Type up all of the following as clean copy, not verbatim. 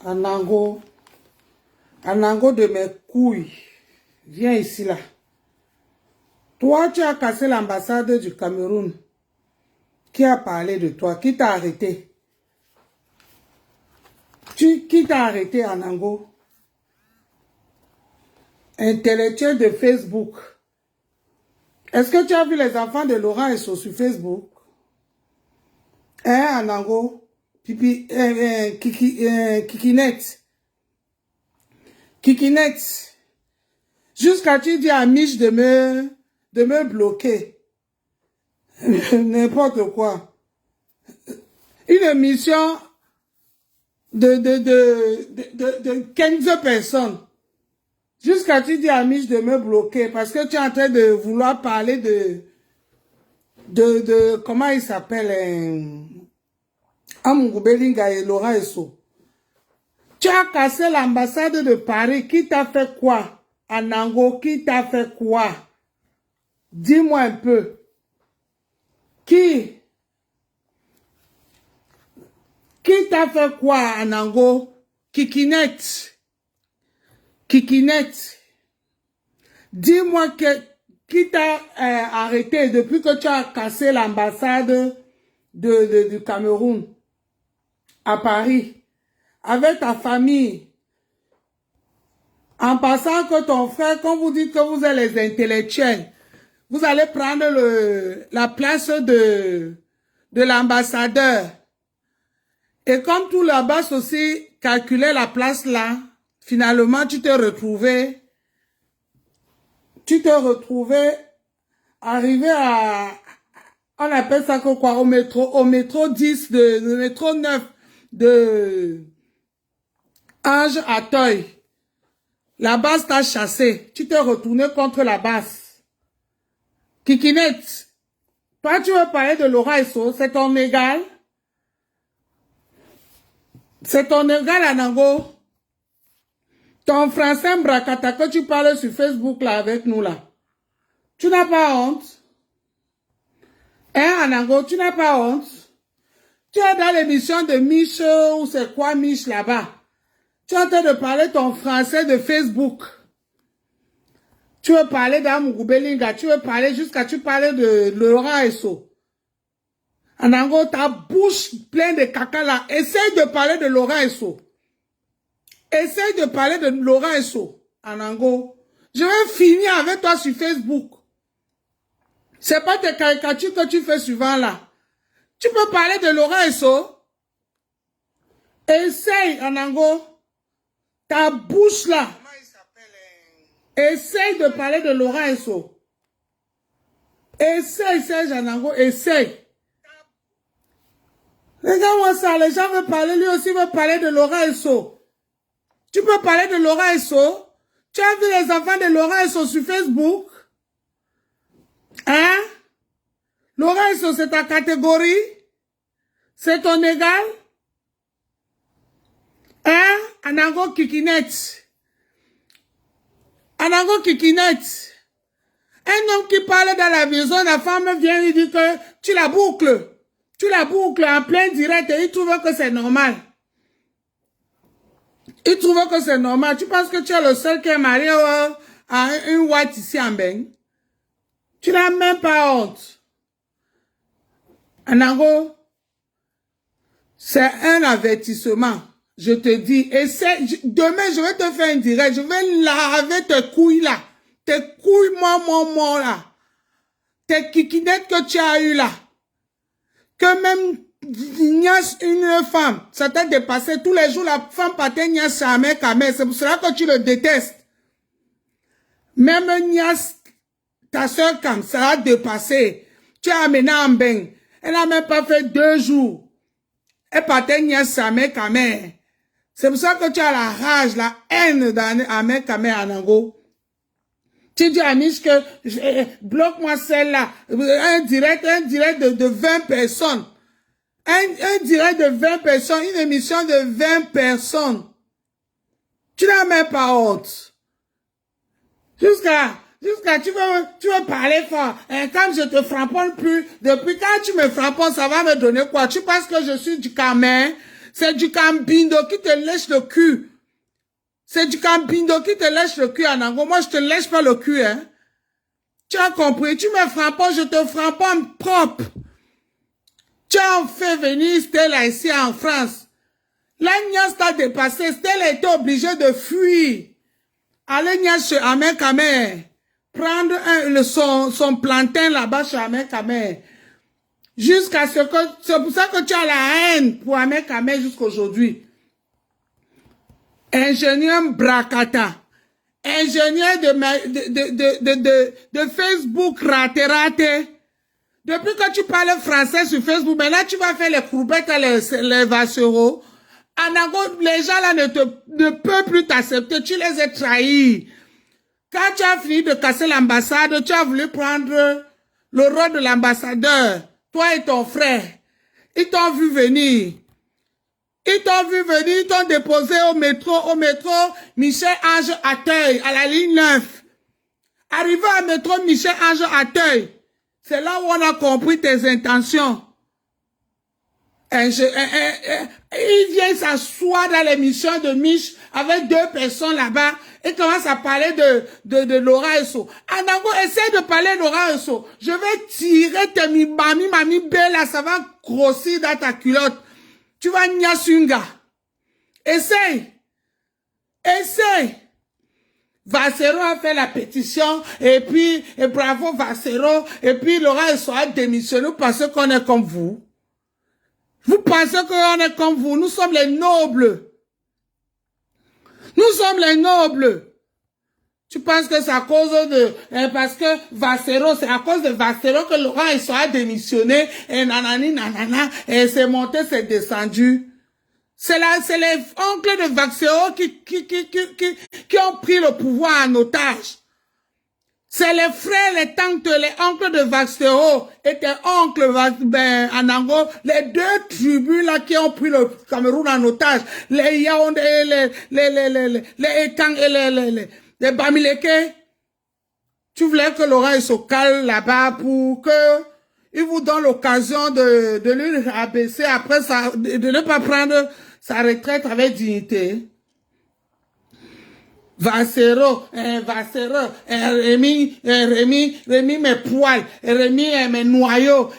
Anango de mes couilles, viens ici là. Toi, tu as cassé l'ambassade du Cameroun. Qui a parlé de toi? Qui t'a arrêté? Qui t'a arrêté, Anango? Intellectuel de Facebook. Est-ce que tu as vu les enfants de Laurent Esso sur Facebook? Hein, Anango? Pipi, Kikinette. Kikinette. Jusqu'à tu dis à Mich de me bloquer. N'importe quoi. Une émission de 15 personnes. Jusqu'à tu dis à Mich de me bloquer parce que tu es en train de vouloir parler de comment il s'appelle, Amungu Belinga et Laurent Esso. Tu as cassé l'ambassade de Paris. Qui t'a fait quoi? Anango, qui t'a fait quoi? Dis-moi un peu. Qui t'a fait quoi, Anango? Kikinette. Kikinette. Dis-moi qui t'a arrêté depuis que tu as cassé l'ambassade du Cameroun à Paris avec ta famille. En passant que ton frère, quand vous dites que vous êtes les intellectuels, vous allez prendre la place de l'ambassadeur. Et comme tout là-bas aussi calculait la place là, finalement tu t'es retrouvé arrivé à, on appelle ça quoi, au métro 10, le métro 9 de Ange à Toy. La base t'a chassé. Tu t'es retourné contre la base. Kikinette, toi tu veux parler de Laurent Esso, c'est ton égal? C'est ton égal, Anango? Ton français Mbrakata que tu parles sur Facebook là avec nous là. Tu n'as pas honte? Hein, Anango, tu n'as pas honte? Tu es dans l'émission de Mich, ou c'est quoi Mich là-bas? Tu es en train de parler ton français de Facebook. Tu veux parler d'Amungu Belinga, tu veux parler jusqu'à tu parles de Laurent Esso. Anango, ta bouche pleine de caca là. Essaye de parler de Laurent Esso. Essaye de parler de Laurent Esso. Anango, je vais finir avec toi sur Facebook. C'est pas tes caricatures que tu fais souvent là. Tu peux parler de Laurent Esso? Essaye, Anango. Ta bouche là. Essaye de parler de Laurent Esso. Essaye, Serge Anango, essaye. Regarde-moi ça, les gens veulent parler, lui aussi veut parler de Laurent Esso. Tu peux parler de Laurent Esso? Tu as vu les enfants de Laurent Esso sur Facebook? Hein? Laurent Esso, c'est ta catégorie? C'est ton égal? Hein? Anango Kikinette. Anango Kikinette. Un homme qui parle dans la maison, la femme vient lui dire que tu la boucles. Tu la boucles en plein direct et il trouve que c'est normal. Il trouve que c'est normal. Tu penses que tu es le seul qui est marié à une white ici en Beng? Tu n'as même pas honte. Anango, c'est un avertissement. Je te dis, essaie, demain je vais te faire un direct, je vais laver tes couilles là. Tes couilles, moi là. Tes kikinettes que tu as eu là. Que même une femme, ça t'a dépassé. Tous les jours, la femme partait niasse sa mère, c'est pour cela que tu le détestes. Même niasse, ta soeur Kam, ça a dépassé. Tu as amené en Beng. Elle n'a même pas fait 2 jours. Elle partait niasse sa mère, c'est pour ça que tu as la rage, la haine d'Amek Kamer Anango. Tu dis à Mich que bloque-moi celle-là. Un direct de 20 personnes. Un direct de 20 personnes, une émission de 20 personnes. Tu n'as même pas honte. Jusqu'à tu veux parler fort. Et quand je te frapponne plus, depuis quand tu me frapponnes, ça va me donner quoi? Tu penses que je suis du Camer? C'est du cambindo qui te lèche le cul. C'est du cambindo qui te lèche le cul, Anango. Moi, je te lèche pas le cul, hein. Tu as compris? Tu me frappes pas, je te frappe pas propre. Tu as fait venir Stella ici en France. La Nias t'a dépassé. Stella était obligée de fuir. Aller Nias chez Ahmed Kamer. Prendre son plantain là-bas chez Ahmed Kamer. Jusqu'à ce que... C'est pour ça que tu as la haine pour Ahmed Kamer jusqu'aujourd'hui. Ingénieur Brakata. Ingénieur de Facebook raté. Depuis que tu parles français sur Facebook, maintenant tu vas faire les courbettes à les vachereaux. Anago, les gens là ne peuvent plus t'accepter. Tu les as trahis. Quand tu as fini de casser l'ambassade, tu as voulu prendre le rôle de l'ambassadeur. Toi et ton frère. Ils t'ont vu venir. Ils t'ont déposé au métro Michel Ange Atteuil, à la ligne 9. Arrivé au métro Michel Ange Atteuil, c'est là où on a compris tes intentions. Il vient s'asseoir dans l'émission de Mich avec 2 personnes là-bas et commence à parler de Laura Esso. Anango, essaie de parler de Laura Esso. Je vais tirer tes mamie belle, ça va grossir dans ta culotte. Tu vas Nyasunga. Essaye. Vassero a fait la pétition, et bravo Vassero, et puis Laura Esso a démissionné. Vous pensez qu'on est comme vous? Vous pensez qu'on est comme vous? Nous sommes les nobles. Nous sommes les nobles. Tu penses que c'est à cause de... parce que Vassero, c'est à cause de Vassero que Laura Esso a démissionné, et nanani, nanana, et c'est monté, c'est descendu. C'est les oncles de Vassero qui ont pris le pouvoir en otage. C'est les frères, les tantes, les oncles de Vassero et tes oncles, Anango, les 2 tribus là qui ont pris le Cameroun en otage. Les Yaoundé, les Ekang et les Bamileke. Tu voulais que Laura se cale là-bas pour que il vous donne l'occasion de lui abaisser après ça, de ne pas prendre sa retraite avec dignité. Vassero, Rémi, mes poils, Rémi, mes noyaux,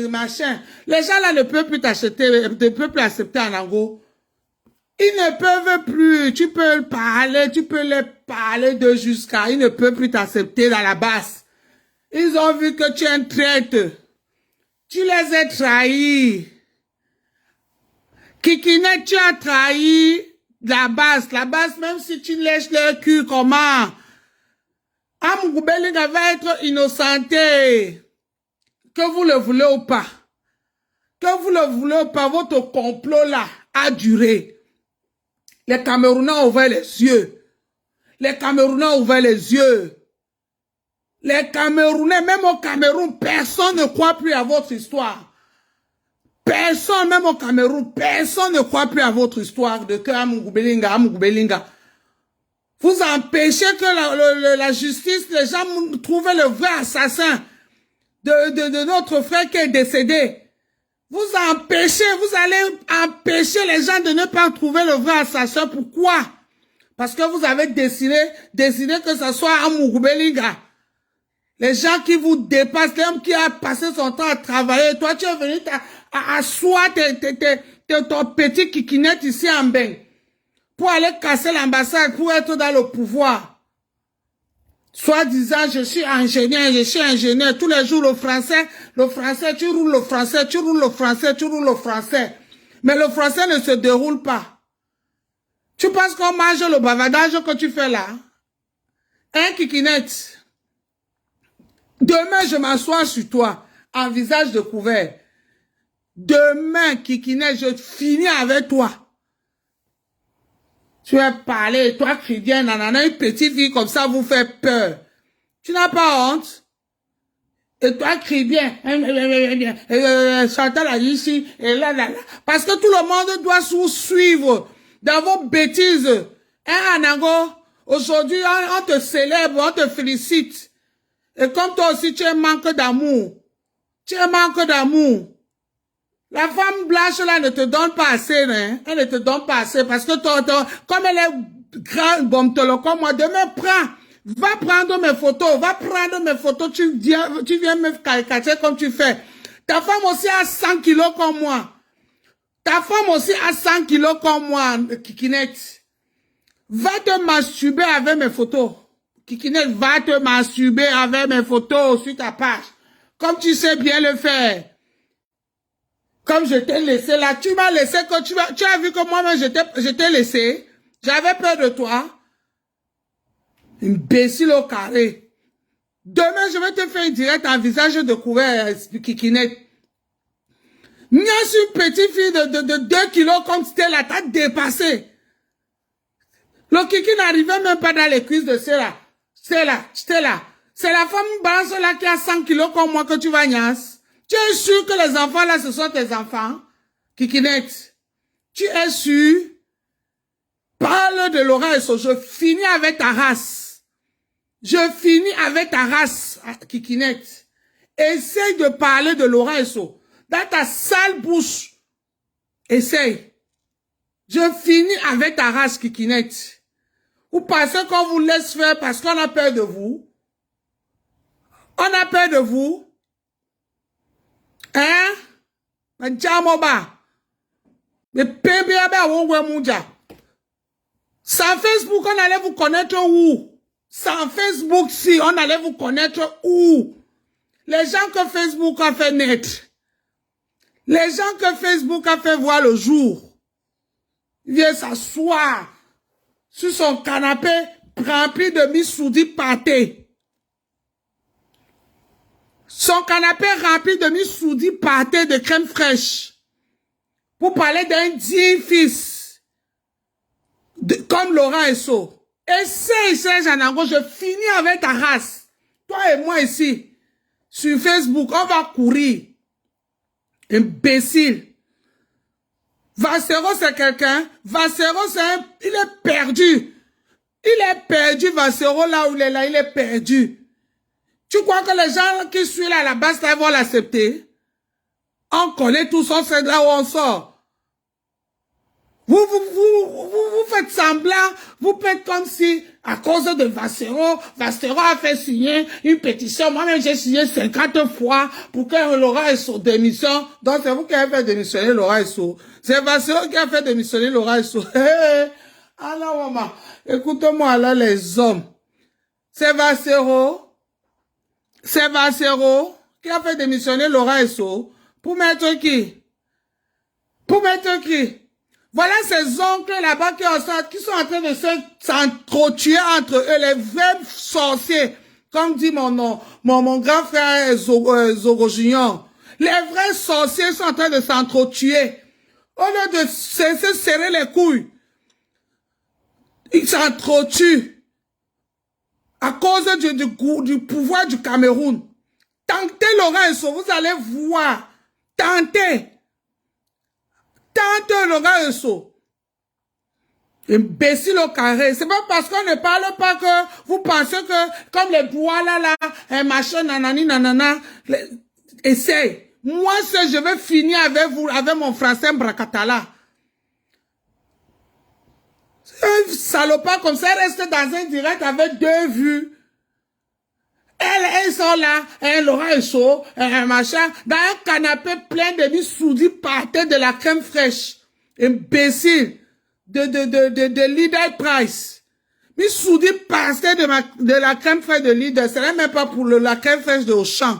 machin. Les gens là ne peuvent plus t'acheter, ne peuvent plus accepter en Ango. Ils ne peuvent plus, tu peux les parler de jusqu'à, ils ne peuvent plus t'accepter dans la basse. Ils ont vu que tu es un traître. Tu les as trahis. Kikinet, tu as trahi la base, même si tu lèches leur cul, comment? Amgoubelinga va être innocenté. Que vous le voulez ou pas. Que vous le voulez ou pas, votre complot là a duré. Les Camerounais ont ouvert les yeux. Les Camerounais ont ouvert les yeux. Les Camerounais, même au Cameroun, personne ne croit plus à votre histoire. Personne, même au Cameroun, personne ne croit plus à votre histoire de que Amgoubelinga. Vous empêchez que la justice, les gens trouvent le vrai assassin de notre frère qui est décédé. Vous allez empêcher les gens de ne pas trouver le vrai assassin. Pourquoi? Parce que vous avez décidé que ce soit Amgoubelinga. Les gens qui vous dépassent, l'homme qui a passé son temps à travailler, toi tu es venu asseoir ton petit kikinette ici en bain pour aller casser l'ambassade, pour être dans le pouvoir. Soit disant, je suis ingénieur, tous les jours le français, tu roules le français. Mais le français ne se déroule pas. Tu penses qu'on mange le bavardage que tu fais là? Hein, kikinette? Demain, je m'assois sur toi, en visage de couvert. Demain, Kikinet, je finis avec toi. Tu vas parler, toi, Chrétien, nanana, une petite fille comme ça vous fait peur. Tu n'as pas honte? Et toi, crie bien. Chantal ici, et là. Parce que tout le monde doit vous suivre dans vos bêtises. Hein, Anango? Aujourd'hui, on te célèbre, on te félicite. Et comme toi aussi, tu es manque d'amour. La femme blanche là ne te donne pas assez, hein? Elle ne te donne pas assez parce que comme elle est grande, bon, comme moi, demain prends, va prendre mes photos, tu viens me caricaturer comme tu fais. Ta femme aussi a 100 kilos comme moi. Ta femme aussi a 100 kilos comme moi, Kikinette. Va te masturber avec mes photos. Kikinette, va te masturber avec mes photos sur ta page. Comme tu sais bien le faire. Comme je t'ai laissé là, tu m'as laissé, tu as vu que moi-même je t'ai laissé. J'avais peur de toi. Imbécile au carré. Demain, je vais te faire une direct en visage de couvert, Kikinette. N'y a une petite fille de 2 kilos comme c'était là, t'as dépassé. Le kiki n'arrivait même pas dans les cuisses de celle-là. C'est là. C'est la femme basse là qui a 100 kilos comme moi que tu vas niasse. Tu es sûr que les enfants là, ce sont tes enfants? Kikinette, tu es sûr? Parle de Laura et so, je finis avec ta race. Je finis avec ta race, Kikinette. Essaye de parler de Laura et so. Dans ta sale bouche. Essaye. Je finis avec ta race, Kikinette. Vous pensez qu'on vous laisse faire parce qu'on a peur de vous? On a peur de vous? Hein? Sans Facebook, on allait vous connaître où? Sans Facebook, si, on allait vous connaître où? Les gens que Facebook a fait naître. Les gens que Facebook a fait voir le jour. Il vient s'asseoir sur son canapé rempli de missoudi pâté. Son canapé rempli de missoudi pâté de crème fraîche. Pour parler d'un digne fils. Comme Laurent Esso. Essaye, Serge Anango, je finis avec ta race. Toi et moi ici. Sur Facebook, on va courir. Imbécile. Vassero, c'est quelqu'un. Vassero, il est perdu. Il est perdu, Vassero, là où il est là, il est perdu. Tu crois que les gens qui suivent là, à la base, ils vont l'accepter? On connaît tous, on sait là où on sort. Vous faites semblant, vous faites comme si, à cause de Vassero a fait signer une pétition. Moi-même, j'ai signé 50 fois pour que Laura Esso démission. Donc, c'est vous qui avez fait démissionner Laura Esso. C'est Vassero qui a fait démissionner Laura Esso. Alors, maman, écoute-moi alors, les hommes. C'est Vassero qui a fait démissionner Laura Esso. Pour mettre qui? Pour mettre qui? Voilà ces oncles là-bas qui sont en train de s'entretuer entre eux, les vrais sorciers, comme dit mon grand frère Zogo Junior. Les vrais sorciers sont en train de s'entretuer. Au lieu de se serrer les couilles, ils s'entretuent à cause du pouvoir du Cameroun. Tentez Laurent, vous allez voir. Tentez Laurent Esso. Imbécile au carré. C'est pas parce qu'on ne parle pas que vous pensez que, comme les bois là, un machin, nanani, nanana, essaye. Moi, je vais finir avec vous, avec mon français bracatala. Un salopard comme ça, reste dans un direct avec 2 vues. Elles sont là, Laurent Esso, un machin, dans un canapé plein de missoudi pâté de la crème fraîche. Imbécile. De Leader Price. Missoudi pâté de la crème fraîche de Leader. Ce n'est même pas pour la crème fraîche de Auchan.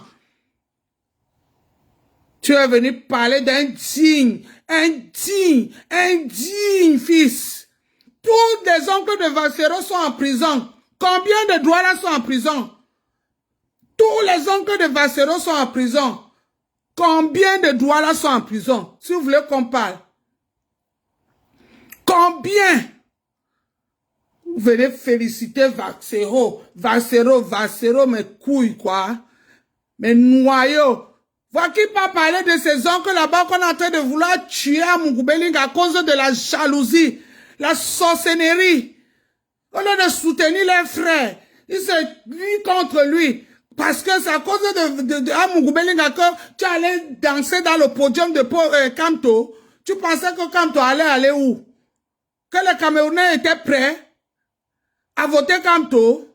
Tu es venu parler d'un digne fils. Tous les oncles de Vassero sont en prison. Combien de Douala sont en prison? Tous les oncles de Vassero sont en prison. Combien de Douala sont en prison? Si vous voulez qu'on parle. Combien? Vous venez féliciter Vassero, mes couilles, quoi. Mes noyaux. Voilà qui pas parler de ces oncles là-bas qu'on est en train de vouloir tuer à Mungoubeling à cause de la jalousie, la sorcellerie. Au lieu de soutenir les frères, ils se lient contre lui. Parce que c'est à cause de Amougou Belinga que tu allais danser dans le podium de Kamto. Tu pensais que Kamto allait aller où? Que les Camerounais étaient prêts à voter Kamto.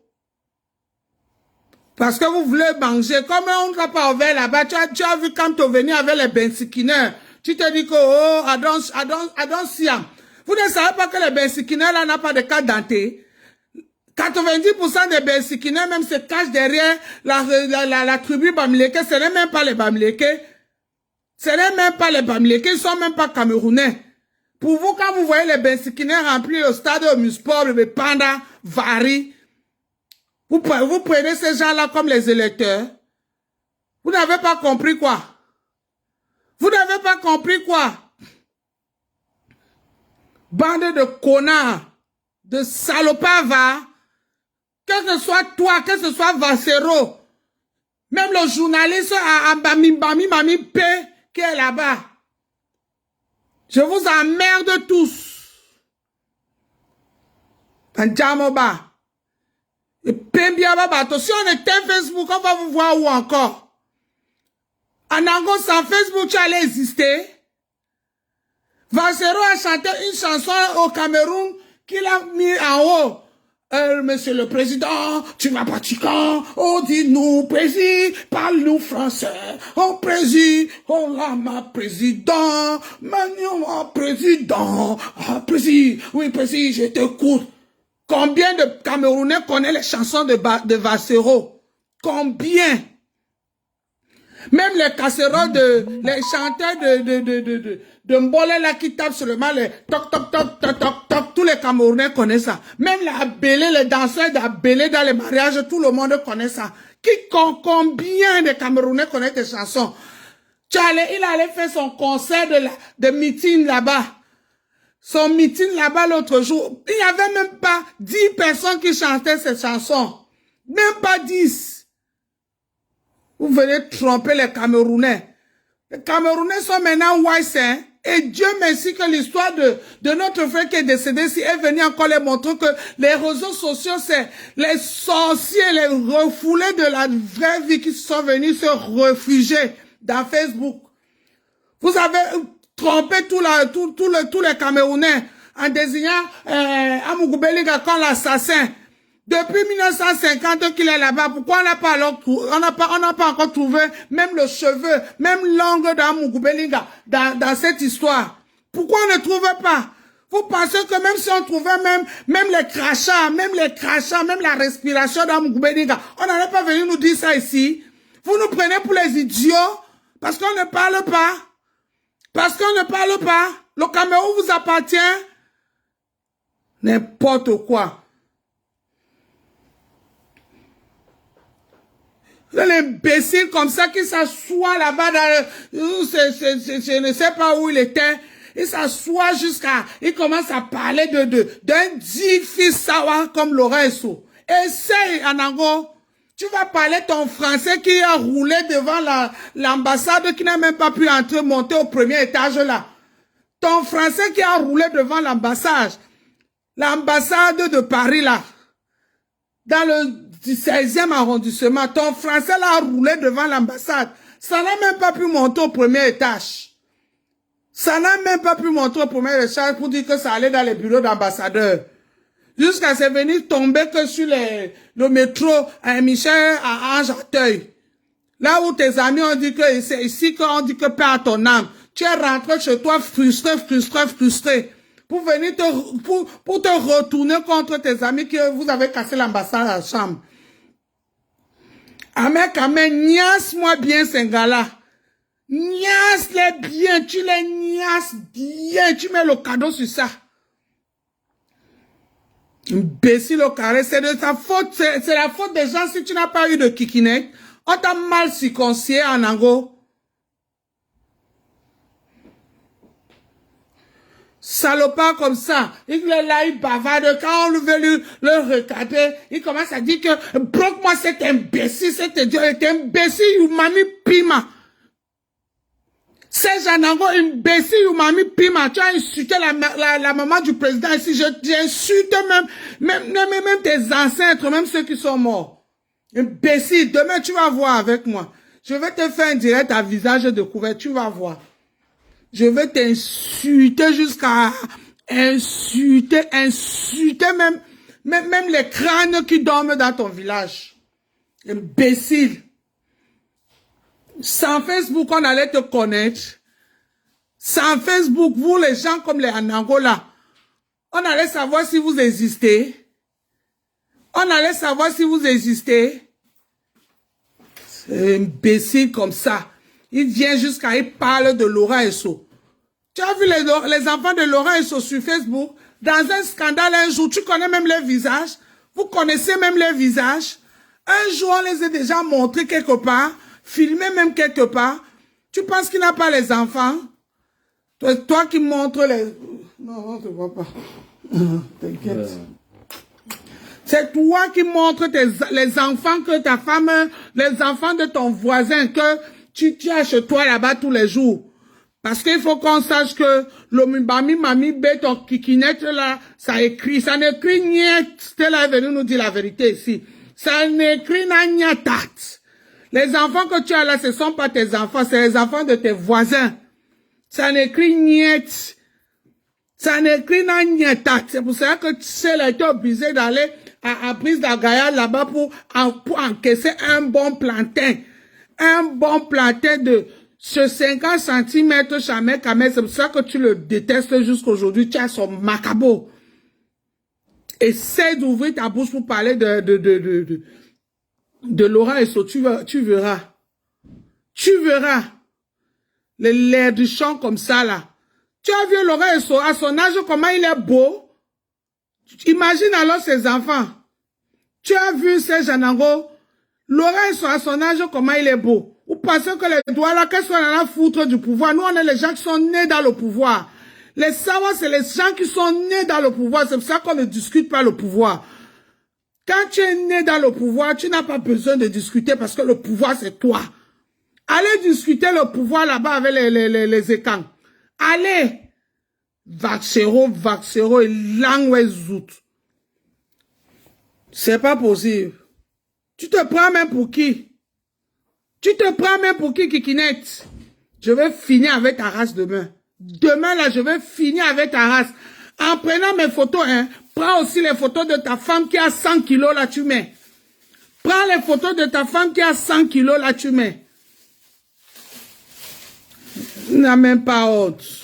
Parce que vous voulez manger. Comme on ne va pas ouvert là-bas, tu as vu Kamto venir avec les bensikineurs. Tu te dis que, oh, Adon Siam. Vous ne savez pas que les bensikineurs là n'ont pas de carte d'identité. 90% des bensikineurs même se cachent derrière la tribu Bamileke. Ce n'est même pas les Bamileke. Ce n'est même pas les Bamileke. Ils ne sont même pas camerounais. Pour vous, quand vous voyez les bensikineurs remplir le stade de Musport, le Panda, Vari, vous prenez ces gens-là comme les électeurs. Vous n'avez pas compris quoi? Vous n'avez pas compris quoi? Bande de connards, de salopards, va. Que ce soit toi, que ce soit Vassero, même le journaliste à Mami P qui est là-bas. Je vous emmerde tous. Panjamoba. Et Pembiaba Bato. Si on était Facebook, on va vous voir où encore? En Ango, sans Facebook, tu allais exister. Vassero a chanté une chanson au Cameroun qu'il a mis en haut. Monsieur le Président, tu m'as pas quand? Oh, dis-nous, Président, parle-nous français. Oh, Président, oh là, ma Président, Magnon, Président, ah, Président, oui, Président, je t'écoute. Combien de Camerounais connaissent les chansons de Vassero? Combien? Même les casseroles les chanteurs de Mbolé là qui tapent seulement les toc toc toc toc toc toc, tous les Camerounais connaissent ça. Même la Bélé, les danseurs d'Abélé dans les mariages, tout le monde connaît ça. Combien de Camerounais connaissent tes chansons? Il allait faire son concert de meeting là-bas. Son meeting là-bas l'autre jour. Il n'y avait même pas 10 personnes qui chantaient ces chansons. Même pas 10. Vous venez tromper les Camerounais. Les Camerounais sont maintenant wise, hein? Et Dieu merci que l'histoire de notre frère qui est décédé ici est venue encore les montrer que les réseaux sociaux, c'est les sorciers, les refoulés de la vraie vie qui sont venus se réfugier dans Facebook. Vous avez trompé tous les Camerounais en désignant Amougou Belinga comme l'assassin. Depuis 1950 qu'il est là-bas, pourquoi on n'a pas encore trouvé même le cheveu, même l'angle d'Amougou Belinga dans cette histoire? Pourquoi on ne trouve pas? Vous pensez que même si on trouvait même les crachats, même la respiration d'Amougou Belinga, on n'allait pas venir nous dire ça ici? Vous nous prenez pour les idiots parce qu'on ne parle pas. Parce qu'on ne parle pas. Le Cameroun vous appartient. N'importe quoi. L'imbécile comme ça qui s'assoit là-bas je ne sais pas où il était. Il s'assoit il commence à parler d'un dit fils sawa comme Lorenzo. Essaye, Anango. Tu vas parler ton français qui a roulé devant l'ambassade qui n'a même pas pu monter au premier étage là. Ton français qui a roulé devant l'ambassade de Paris là. Dans le 16e arrondissement, ton français là a roulé devant l'ambassade. Ça n'a même pas pu monter au premier étage. Ça n'a même pas pu monter au premier étage pour dire que ça allait dans les bureaux d'ambassadeurs. Jusqu'à c'est venu tomber que sur le métro à Michel à Ange-Auteuil. Là où tes amis ont dit que c'est ici qu'on dit que paix à ton âme. Tu es rentré chez toi frustré. Pour venir pour te retourner contre tes amis que vous avez cassé l'ambassade à la chambre. Amen, niasse-moi bien ces gars-là. Niasse-les bien, tu les niasses bien, tu mets le cadeau sur ça. Imbécile au carré, c'est de ta faute, c'est la faute des gens si tu n'as pas eu de kikinek. On t'a mal circoncié en Ango. Salopard comme ça, il est là, il bavarde, quand on veut le regarder, il commence à dire que, bloque-moi cet imbécile, cet idiot, cet imbécile, il m'a mis pima. C'est Janango, imbécile, il m'a mis pima. Tu as insulté la maman du président ici, j'insulte même tes ancêtres, même ceux qui sont morts. Imbécile, demain tu vas voir avec moi. Je vais te faire un direct à visage découvert, tu vas voir. Je vais t'insulter jusqu'à insulter même les crânes qui dorment dans ton village. Imbécile. Sans Facebook, on allait te connaître. Sans Facebook, vous les gens comme les en Angola, on allait savoir si vous existez. On allait savoir si vous existez. C'est imbécile comme ça. Il vient jusqu'à, il parle de Laura Esso. Tu as vu les enfants de Laura Esso sur Facebook, dans un scandale un jour, tu connais même leur visage. Vous connaissez même leur visage. Un jour, on les a déjà montrés quelque part, filmés même quelque part. Tu penses qu'il n'a pas les enfants? Toi qui montres les... Non, on ne te voit pas. T'inquiète. C'est toi qui montres les enfants que ta femme, les enfants de ton voisin que tu as chez toi là-bas tous les jours. Parce qu'il faut qu'on sache que le mibami mami bé ton kikinette là, ça n'écrit niet. Stella est venue nous dire la vérité ici. Ça n'écrit nagnatat. Les enfants que tu as là, ce ne sont pas tes enfants, c'est les enfants de tes voisins. Ça n'écrit niet. Ça n'écrit nagnatat. C'est pour ça que tu sais, elle a été obligée d'aller à Prise d'Agaya là-bas pour encaisser un bon plantain. Un bon plantain de ce 50 cm jamais camé. C'est pour ça que tu le détestes jusqu'aujourd'hui. Tu as son macabo. Essaie d'ouvrir ta bouche pour parler de Laura Esso. Tu verras. Tu verras. Les lairs du champ comme ça là. Tu as vu Laura Esso à son âge comment il est beau. Imagine alors ses enfants. Tu as vu ces Janango. Laura Esso à son âge comment il est beau. Vous pensez que les doigts là, qu'est-ce qu'on en a foutre du pouvoir? Nous on est les gens qui sont nés dans le pouvoir. Les savants c'est les gens qui sont nés dans le pouvoir. C'est pour ça qu'on ne discute pas le pouvoir. Quand tu es né dans le pouvoir, tu n'as pas besoin de discuter parce que le pouvoir c'est toi. Allez discuter le pouvoir là-bas avec les écans. Allez. Vaxero et langue zout. C'est pas possible. Tu te prends même pour qui? Tu te prends même pour qui, Kikinette? Je vais finir avec ta race demain. Demain, là, je vais finir avec ta race. En prenant mes photos, hein, prends aussi les photos de ta femme qui a 100 kilos, là, tu mets. Prends les photos de ta femme qui a 100 kilos, là, tu mets. Il n'a même pas honte.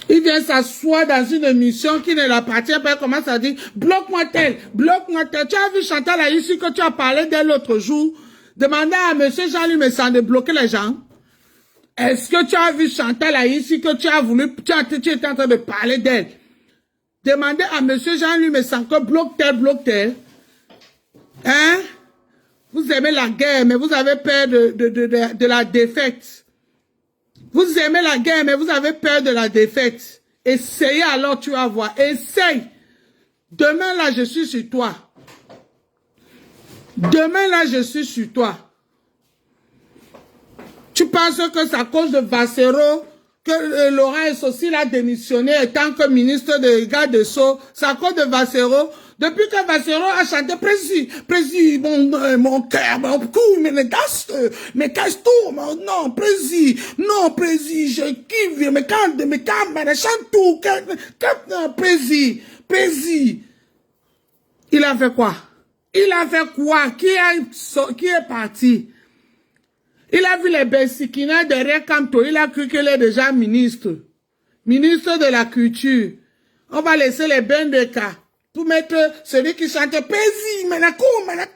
Il vient s'asseoir dans une émission qui ne l'appartient pas. Il commence à dire, bloque-moi tel, bloque-moi tel. Tu as vu Chantal Aïssi que tu as parlé d'elle l'autre jour? Demandez à monsieur Jean-Luc Messan de bloquer les gens. Est-ce que tu as vu Chantal Aïssi que tu as voulu, tu étais en train de parler d'elle? Demandez à monsieur Jean-Luc Messan que bloque tel. Hein? Vous aimez la guerre, mais vous avez peur de la défaite. Vous aimez la guerre, mais vous avez peur de la défaite. Essayez alors, tu vas voir. Essaye. Demain, là, je suis sur toi. Demain, là, je suis sur toi. Tu penses que c'est à cause de Vassero que Laura Esso a démissionné étant que ministre de garde de Sceaux? C'est à cause de Vassero. Depuis que Vassero a chanté Prési, mon cœur, mon cou, mais casse tout, non, Prési, je kiffe, mais quand, chante tout, Prési. Il a fait quoi? Il a fait quoi? Qui est parti? Il a vu les Bessikina derrière Kanto, il a cru qu'il est déjà ministre. Ministre de la culture. On va laisser les Bendeka pour mettre celui qui chante Prési,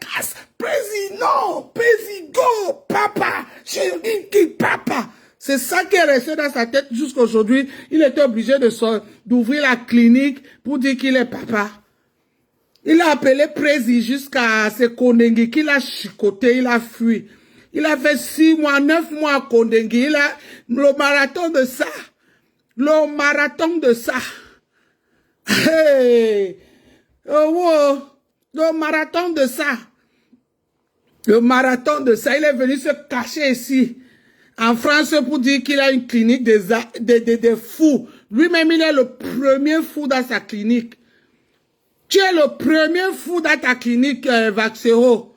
casse, Prési, non, Prési, go, papa, chérie, papa. C'est ça qui est resté dans sa tête jusqu'aujourd'hui. Il était obligé d'ouvrir la clinique pour dire qu'il est papa. Il a appelé Prési jusqu'à ses Kondengi qu'il a chicoté, il a fui. Il a fait 6 mois, 9 mois à Kondengi. Il a le marathon de ça. Le marathon de ça. Hey! Oh, le marathon de ça. Le marathon de ça. Il est venu se cacher ici, en France, pour dire qu'il a une clinique des fous. Lui-même, il est le premier fou dans sa clinique. Tu es le premier fou dans ta clinique, Vaxero.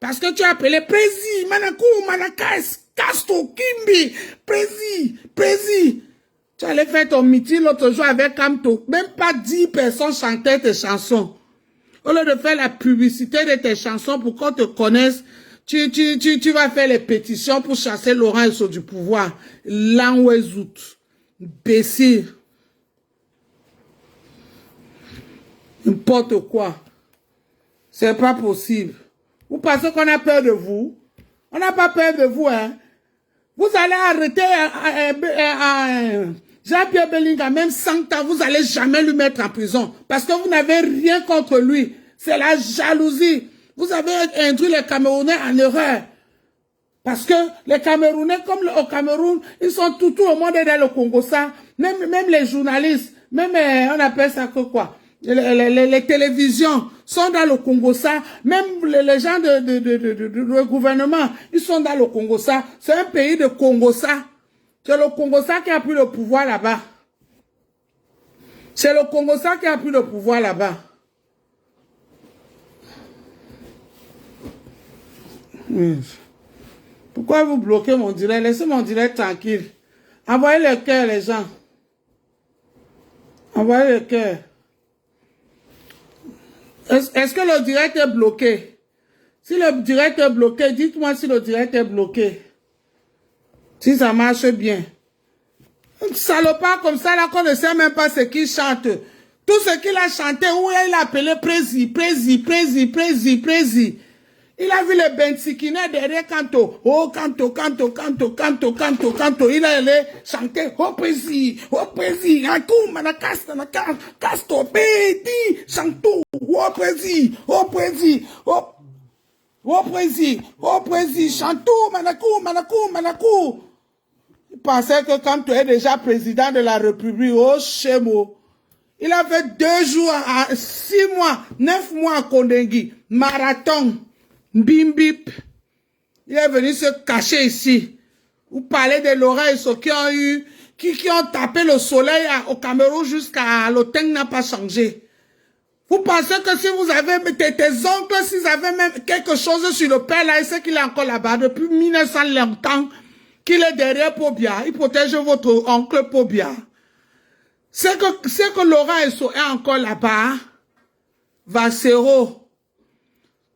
Parce que tu as appelé Prési, Manakou, Manakas, Casto, Kimbi, Prési. Tu allais faire ton meeting l'autre jour avec Kamto. Même pas 10 personnes chantaient tes chansons. Au lieu de faire la publicité de tes chansons pour qu'on te connaisse, tu vas faire les pétitions pour chasser Laurent Esso du pouvoir. L'enouezout. Imbécile. N'importe quoi. C'est pas possible. Vous pensez qu'on a peur de vous? On n'a pas peur de vous, hein? Vous allez arrêter Jean-Pierre Bellinga, même 100 ans, vous allez jamais lui mettre en prison. Parce que vous n'avez rien contre lui. C'est la jalousie. Vous avez induit les Camerounais en erreur. Parce que les Camerounais, comme au Cameroun, ils sont tout au monde dans le Congo, ça. Même les journalistes, même, on appelle ça que quoi? Les télévisions sont dans le Congo, ça. Même les gens du gouvernement, ils sont dans le Congo, ça. C'est un pays de Congo, ça. C'est le Congo, ça qui a pris le pouvoir là-bas. C'est le Congo, ça qui a pris le pouvoir là-bas. Pourquoi vous bloquez mon direct? Laissez mon direct tranquille. Envoyez le cœur, les gens. Envoyez le cœur. Est-ce que le direct est bloqué? Si le direct est bloqué, dites-moi si le direct est bloqué. Si ça marche bien. Un salopard comme ça, là, qu'on ne sait même pas ce qu'il chante. Tout ce qu'il a chanté, où il a appelé Prési. Il a vu les Bensikine derrière Kanto. Oh, Kanto. Il a allé chanter. Oh, Prési. Akou, Manakasta, Casto, Bédi, Chanto. Oh, Prési. Chanto, Manakou. Il pensait que Kanto est déjà président de la République. Oh, Chemo. Il a fait 2 jours, 6 mois, 9 mois à Kondengui. Marathon. Bim bip. Il est venu se cacher ici. Vous parlez de Laurent Esso qui ont tapé le soleil au Cameroun jusqu'à l'automne n'a pas changé. Vous pensez que si vous avez tes oncles, s'ils avaient même quelque chose sur le père là, c'est qu'il est encore là-bas depuis 1900 longtemps, qu'il est derrière Pobia. Il protège votre oncle Pobia. C'est que Laurent Esso est encore là-bas. Vassero.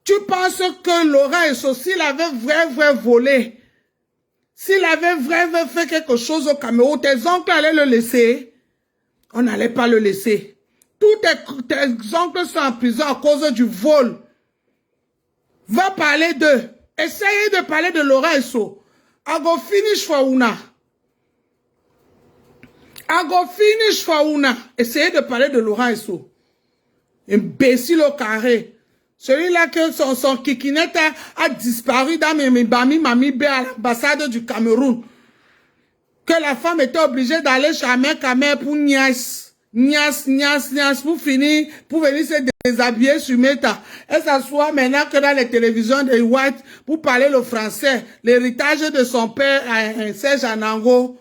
Tu penses que Laurent Esso, s'il avait vrai volé, s'il avait vrai fait quelque chose au Cameroun, tes oncles allaient le laisser? On n'allait pas le laisser. Tous tes oncles sont en prison à cause du vol. Va parler d'eux. Essayez de parler de Laurent Esso. I go finish for una. Essayez de parler de Laurent Esso. Imbécile au carré. Celui-là que son kikinette a disparu dans Mami B à l'ambassade du Cameroun. Que la femme était obligée d'aller chez Kamer pour nias, pour finir, pour venir se déshabiller sur Meta. Elle s'assoit maintenant que dans les télévisions de White pour parler le français. L'héritage de son père, Serge Anango.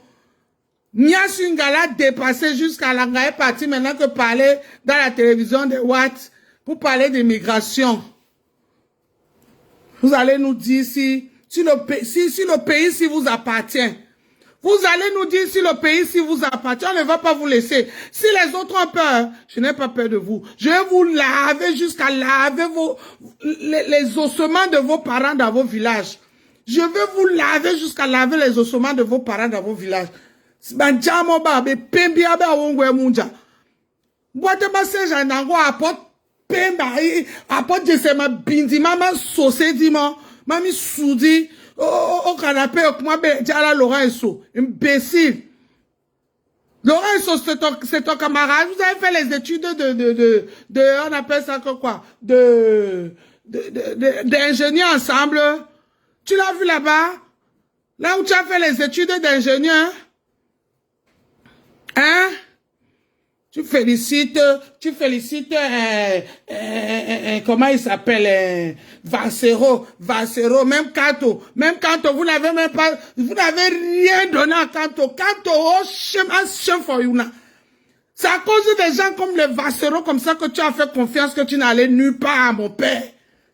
Nias Ngala dépassé jusqu'à l'Anga est parti maintenant que parler dans la télévision de White. Pour parler d'immigration, vous allez nous dire si le pays vous appartient. Vous allez nous dire si le pays vous appartient. On ne va pas vous laisser. Si les autres ont peur, je n'ai pas peur de vous. Je vais vous laver jusqu'à laver les ossements de vos parents dans vos villages. Je vais vous laver jusqu'à laver les ossements de vos parents dans vos villages. Apporte de ces bindi, maman saucé, dis-moi, mamie soudi, au canapé, comment ben, Laurent Esso, imbécile. Laurent Esso, c'est ton camarade, vous avez fait les études on appelle ça quoi, d'ingénieur ensemble. Tu l'as vu là-bas? Là où tu as fait les études d'ingénieur? Hein? Tu félicites, comment il s'appelle, Vassero, même Kanto, vous n'avez rien donné à Kanto, oh, shame for you now. C'est à cause des gens comme les Vassero, comme ça que tu as fait confiance que tu n'allais nulle part, mon père.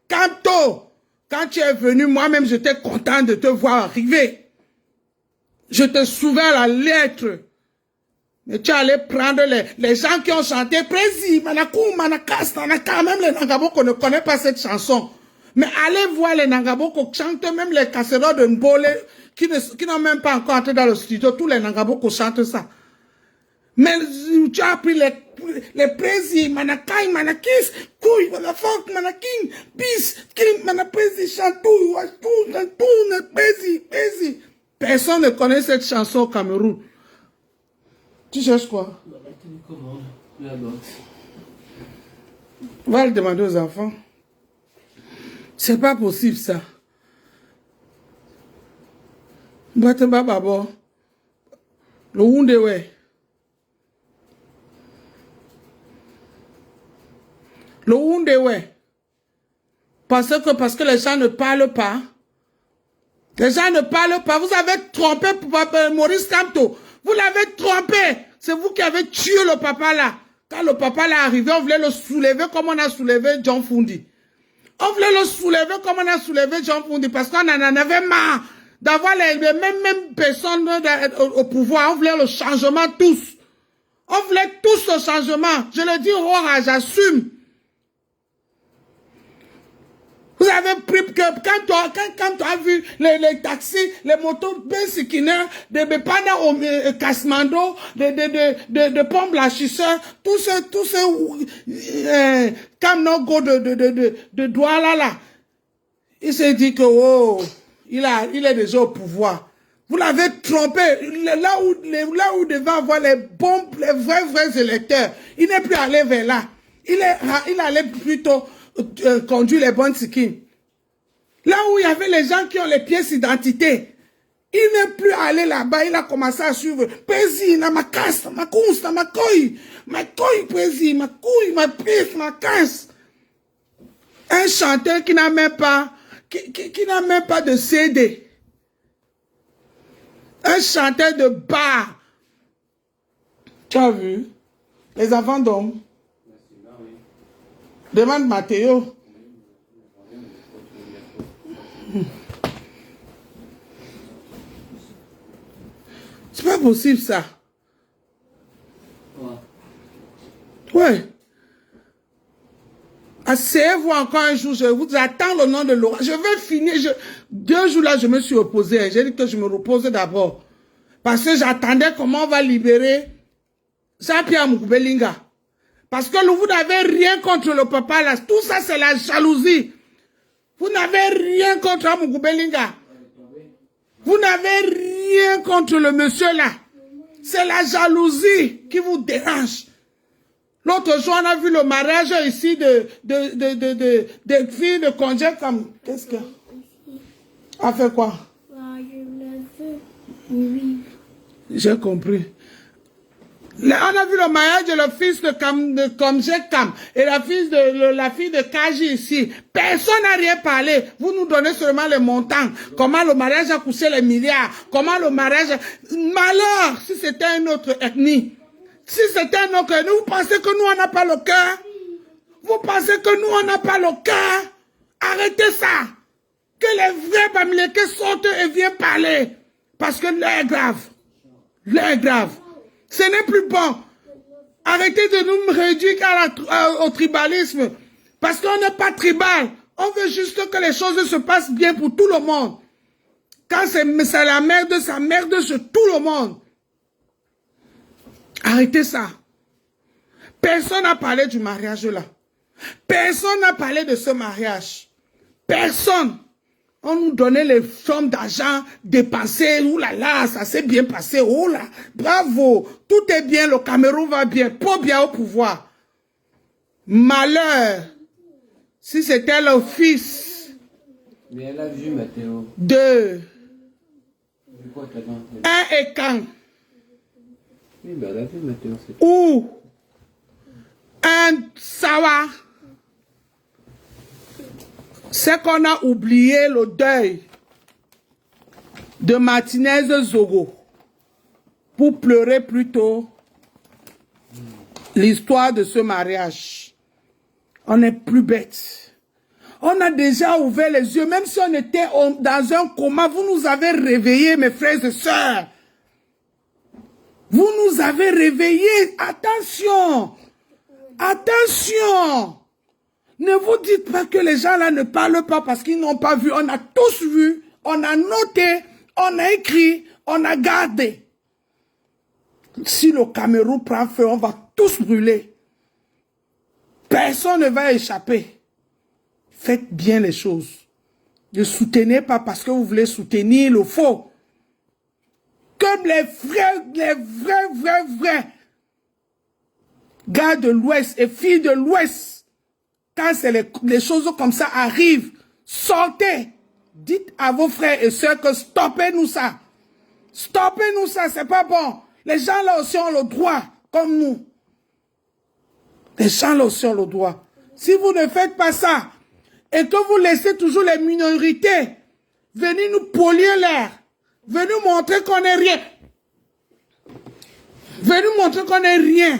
Kanto, Quand tu es venu, moi-même, j'étais content de te voir arriver. Je te souvais la lettre. Mais tu allais prendre les gens qui ont chanté Prési, Manakou, Manakas, Nanaka, même les Nangaboko ne connaissent pas cette chanson. Mais allez voir les Nangaboko chantent, même les casseroles de Mbole, qui n'ont même pas encore entré dans le studio, tous les Nangaboko chantent ça. Mais tu as pris les Prési, Manakai, Manakis, Kouy, Manafok, Manaking, Bis, Kim, Manaprési, Chantou, Prési, Prési. Personne ne connaît cette chanson au Cameroun. Tu cherches quoi? Va le demander aux enfants. C'est pas possible ça. Batamba babo. Le wunde ouais. Le wunde ouais. Parce que les gens ne parlent pas. Les gens ne parlent pas. Vous avez trompé Maurice Kamto. Vous l'avez trompé. C'est vous qui avez tué le papa là. Quand le papa là est arrivé, on voulait le soulever comme on a soulevé John Fundi. On voulait le soulever comme on a soulevé John Fundi parce qu'on en avait marre d'avoir les mêmes personnes au pouvoir. On voulait le changement tous. On voulait tous le changement. Je le dis au rage, j'assume. Vous avez pris que quand tu as vu les taxis, les motos Bensikiner, de Bepana au Kasmando, de Pont Blanchisseur, tous ces Kamnogo de Douala là. Il s'est dit que oh, il est déjà au pouvoir. Vous l'avez trompé. Là où devait avoir les vrais électeurs, il n'est plus allé vers là. Il allait plutôt conduire les bonnes sikines. Là où il y avait les gens qui ont les pièces d'identité, il n'est plus allé là-bas, il a commencé à suivre. Prési, na ma casse, ma cousse, ma couille, prési, ma couille, ma pièce, ma casse. Un chanteur qui n'a même pas, qui n'a même pas de CD. Un chanteur de bar. Tu as vu? Les enfants dorment. Demande Mathéo. C'est pas possible ça. Ouais. Asseyez-vous encore un jour, je vous attends le nom de Laura. Je vais finir. 2 jours là, je me suis opposé. J'ai dit que je me repose d'abord. Parce que j'attendais comment on va libérer Jean-Pierre Moubelinga. Parce que vous n'avez rien contre le papa là. Tout ça, c'est la jalousie. Vous n'avez rien contre Moubelinga. Vous n'avez rien contre le monsieur là. C'est la jalousie qui vous dérange. L'autre jour, on a vu le mariage ici de filles de congé comme... Qu'est-ce qu'il y a? A fait quoi? Oui. J'ai compris. On a vu le mariage de le fils de Congé Cam et la fille de Kaji ici. Personne n'a rien parlé. Vous nous donnez seulement les montants. Comment le mariage a coûté les milliards. Comment le mariage... Malheur si c'était une autre ethnie. Si c'était un autre ethnie, vous pensez que nous, on n'a pas le cœur? Vous pensez que nous, on n'a pas le cœur? Arrêtez ça. Que les vrais Bamileke sortent et viennent parler. Parce que l'heure est grave. L'heure est grave. Ce n'est plus bon. Arrêtez de nous réduire au tribalisme. Parce qu'on n'est pas tribal. On veut juste que les choses se passent bien pour tout le monde. Quand c'est la merde, ça merde sur tout le monde. Arrêtez ça. Personne n'a parlé du mariage là. Personne n'a parlé de ce mariage. Personne. On nous donnait les sommes d'argent dépensées. Ouh là là, ça s'est bien passé. Oh là, bravo. Tout est bien, le Cameroun va bien. Pour bien au pouvoir. Malheur. Si c'était le fils. Mais elle a vu, Mathéo. De. Un et quand. Oui, mais elle a vu, Mathéo. Ou. Un Sawa. C'est qu'on a oublié le deuil de Martinez Zogo pour pleurer plutôt l'histoire de ce mariage. On est plus bête. On a déjà ouvert les yeux. Même si on était dans un coma, vous nous avez réveillés, mes frères et sœurs. Vous nous avez réveillés. Attention. Attention. Ne vous dites pas que les gens là ne parlent pas parce qu'ils n'ont pas vu. On a tous vu. On a noté. On a écrit. On a gardé. Si le Cameroun prend feu, on va tous brûler. Personne ne va échapper. Faites bien les choses. Ne soutenez pas parce que vous voulez soutenir le faux. Comme les vrais gars de l'Ouest et filles de l'Ouest, quand les choses comme ça arrivent, sortez. Dites à vos frères et sœurs que stoppez-nous ça. Stoppez-nous ça, c'est pas bon. Les gens là aussi ont le droit, comme nous. Les gens là aussi ont le droit. Si vous ne faites pas ça, et que vous laissez toujours les minorités venir nous polluer l'air, venir montrer qu'on n'est rien. Venir montrer qu'on n'est rien.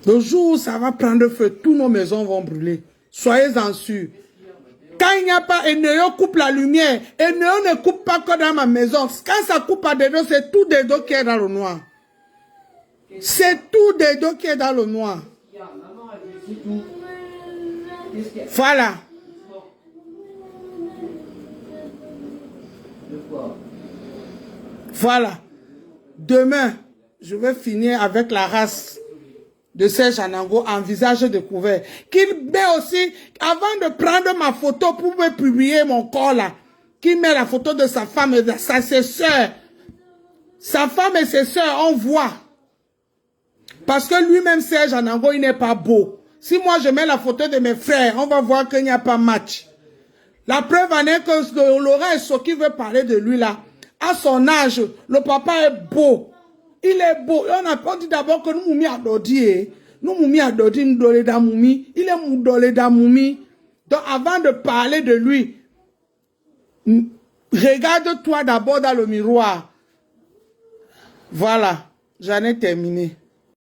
Le jour où ça va prendre feu, toutes nos maisons vont brûler. Soyez-en sûrs. Quand il n'y a pas, Eneo coupe la lumière. Eneo ne coupe pas que dans ma maison. Quand ça coupe à des dos, c'est tout des dos qui est dans le noir. C'est tout des dos qui est dans le noir. Voilà. Voilà. Demain, je vais finir avec la race de Serge Anango en visage découvert. Qu'il met aussi, avant de prendre ma photo pour me publier mon corps là, qu'il met la photo de sa femme et de ses soeurs. Sa femme et ses soeurs, on voit. Parce que lui-même, Serge Anango, il n'est pas beau. Si moi je mets la photo de mes frères, on va voir qu'il n'y a pas match. La preuve en est que Laurent Soki veut parler de lui là. À son âge, le papa est beau. Il est beau. On dit d'abord que nous moumi adodi. Nous moumi adodi, nous dole da moumi. Il est moudole da moumi. Donc avant de parler de lui, regarde-toi d'abord dans le miroir. Voilà, j'en ai terminé.